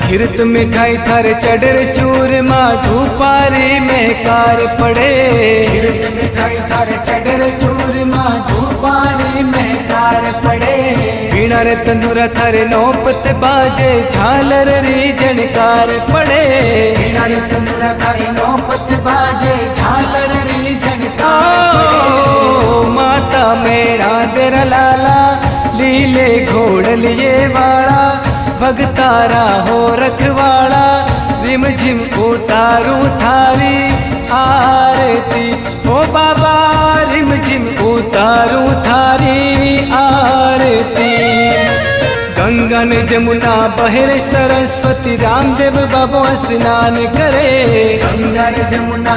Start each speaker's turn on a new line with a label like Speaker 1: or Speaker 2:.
Speaker 1: खीरत मिठाई थारे चढ़र चूरमा धूपारी में कार पड़े। खीरत मिठाई थारे चढ़र चूरमा धूपारी में कार पड़े। वीणा रे तंदूरा थारे नौपत बाजे झालर री झनकार पड़े। वीणा रे तंदूरा थारे नौपत बाजे झालर री झनकार पड़े। माता मेरा तेरा लाला लीले घोड़ लिए वाला भगतारा हो रखवाड़ा। रिम झिम उतारू थारी आरती ओ बाबा रिम झिम उतारू थारी आरती। गंगा ने जमुना बहरे सरस्वती रामदेव बाबा स्नान करे। गंगा ने जमुना